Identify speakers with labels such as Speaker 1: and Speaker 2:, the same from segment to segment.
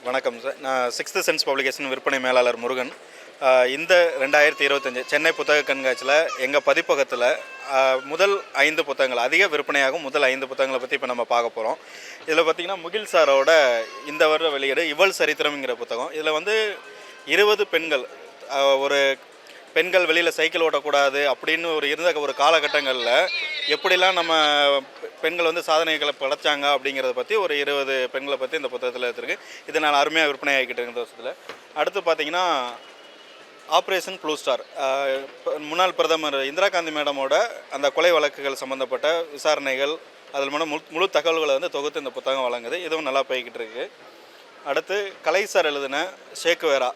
Speaker 1: வணக்கம் சார். நான் sixth sense publication விற்பனை மேலாளர் முருகன். இந்த 2025 சென்னை புத்தக கண்காட்சியில் எங்கள் பதிப்பகத்தில் முதல் 5 புத்தகங்கள், அதிக விற்பனையாகும் முதல் 5 புத்தகங்களை பற்றி இப்போ நம்ம பார்க்க போகிறோம். இதில் பார்த்திங்கன்னா முகில் சாரோட இந்த வருட வெளியீடு இவள் சரித்திரம்ங்கிற புத்தகம். இதில் வந்து 20 பெண்கள், ஒரு பெண்கள் வெளியில் சைக்கிள் ஓட்டக்கூடாது அப்படின்னு இருந்த ஒரு காலகட்டங்களில் எப்படிலாம் நம்ம பெண்கள் வந்து சாதனைகளை படைச்சாங்க அப்படிங்கிறத பற்றி ஒரு 20 பெண்களை பற்றி இந்த புத்தகத்தில் எடுத்துருக்கு. இது நான் அருமையாக விற்பனை ஆகிக்கிட்டு இருந்த வருஷத்தில். அடுத்து பார்த்திங்கன்னா ஆப்ரேஷன் ப்ளூ ஸ்டார், முன்னாள் பிரதமர் இந்திரா காந்தி மேடமோட அந்த கொலை வழக்குகள் சம்மந்தப்பட்ட விசாரணைகள், அதில் முழு தகவல்களை வந்து தொகுத்து இந்த புத்தகம் வழங்குது. இதுவும் நல்லா போய்கிட்டு இருக்குது. அடுத்து கலை சார் எழுதின ஷேக்வேரா,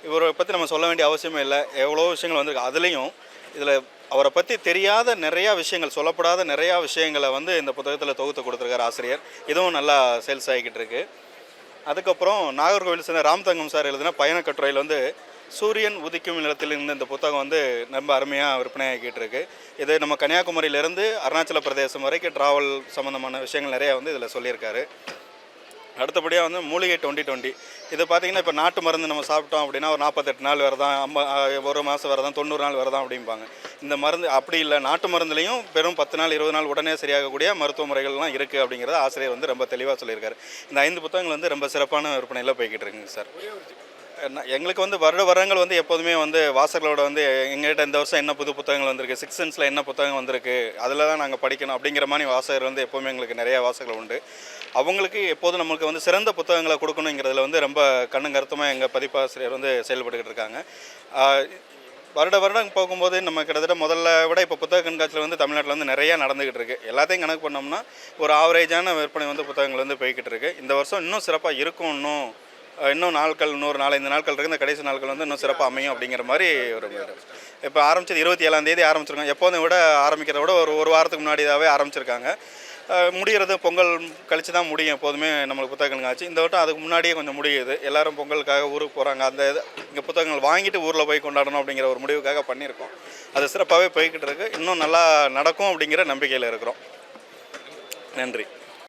Speaker 1: இவரை பற்றி நம்ம சொல்ல வேண்டிய அவசியமே இல்லை, எவ்வளோ விஷயங்கள் வந்திருக்கு. அதுலேயும் இதில் அவரை பற்றி தெரியாத நிறையா விஷயங்கள், சொல்லப்படாத நிறையா விஷயங்களை வந்து இந்த புத்தகத்தில் தொகுத்து கொடுத்துருக்காரு ஆசிரியர். இதுவும் நல்லா சேல்ஸ் ஆகிக்கிட்டு இருக்குது. அதுக்கப்புறம் நாகர்கோவில் சேர்ந்த ராம்தங்கம் சார் எழுதின பயணக்கட்டுரையில் வந்து சூரியன் உதிக்கும் நிலத்தில் இருந்த இந்த புத்தகம் வந்து ரொம்ப அருமையாக விற்பனை ஆகிக்கிட்டு இருக்குது. இது நம்ம கன்னியாகுமரியிலேருந்து அருணாச்சல பிரதேசம் வரைக்கும் ட்ராவல் சம்மந்தமான விஷயங்கள் நிறையா வந்து இதில் சொல்லியிருக்காரு. அடுத்தபடியாக வந்து மூலிகை 2020, இது பார்த்திங்கன்னா இப்போ நாட்டு மருந்து நம்ம சாப்பிட்டோம் அப்படின்னா ஒரு 48 நாள் வரதான், ஒரு மாதம் வரதான், 90 நாள் வரதான் அப்படிம்பாங்க. இந்த மருந்து அப்படி இல்லை, நாட்டு மருந்துலேயும் வெறும் 10 நாள் 20 நாள் உடனே சரியாகக்கூடிய மருத்துவ முறைகள்லாம் இருக்குது அப்படிங்கிறத ஆசிரியர் வந்து ரொம்ப தெளிவாக சொல்லியிருக்காரு. இந்த 5 புத்தகங்கள் வந்து ரொம்ப சிறப்பான விற்பனையில் போய்கிட்டு இருக்குங்க சார். எங்களுக்கு வந்து வருடங்கள் வந்து எப்போதுமே வந்து வாசகர்களோட வந்து எங்கள்கிட்ட இந்த வருஷம் என்ன புது புத்தகங்கள் வந்திருக்கு, 6th சென்ஸில் என்ன புத்தகம் வந்திருக்கு, அதில் தான் நாங்கள் படிக்கணும் அப்படிங்கிற மாதிரி வாசகர் வந்து எப்போவுமே எங்களுக்கு நிறையா வாசகர்கள் உண்டு. அவங்களுக்கு எப்போதும் நம்மளுக்கு வந்து சிறந்த புத்தகங்களை கொடுக்கணுங்கிறதுல வந்து ரொம்ப கண்ணும் கருத்துமாக எங்கள் பதிப்பாசிரியர் வந்து செயல்பட்டுக்கிட்டு இருக்காங்க. வருடம் போகும்போது நம்ம கிட்டத்தட்ட முதல்ல விட இப்போ புத்தக கண்காட்சியில் வந்து தமிழ்நாட்டில் வந்து நிறையா நடந்துக்கிட்டு இருக்குது. எல்லாத்தையும் கணக்கு பண்ணோம்னா ஒரு ஆவரேஜான விற்பனை வந்து புத்தகங்கள் வந்து போய்கிட்டு இருக்குது. இந்த வருஷம் இன்னும் சிறப்பாக இருக்கும், இன்னும் நாட்கள், இன்னொரு 4-5 நாட்கள் இருக்குது. இந்த கடைசி நாட்கள் வந்து இன்னும் சிறப்பாக அமையும் அப்படிங்கிற மாதிரி ஒரு இப்போ ஆரம்பிச்சது 27ஆம் தேதி ஆரம்பிச்சிருக்காங்க. எப்போதும் விட ஆரம்பிக்கிறத விட ஒரு வாரத்துக்கு முன்னாடியாகவே ஆரம்பிச்சிருக்காங்க. முடிகிறது பொங்கல் கழித்து தான் முடியும் எப்போதுமே நம்மளுக்கு புத்தக கண்காட்சி. இந்த வட்டம் அதுக்கு முன்னாடியே கொஞ்சம் முடியுது. எல்லோரும் பொங்கலுக்காக ஊருக்கு போகிறாங்க. அந்த இங்கே புத்தகங்கள் வாங்கிட்டு ஊரில் போய் கொண்டாடணும் அப்படிங்கிற ஒரு முடிவுக்காக பண்ணியிருக்கோம். அது சிறப்பாகவே போய்கிட்டு இருக்குது. இன்னும் நல்லா நடக்கும் அப்படிங்கிற நம்பிக்கையில் இருக்கிறோம். நன்றி.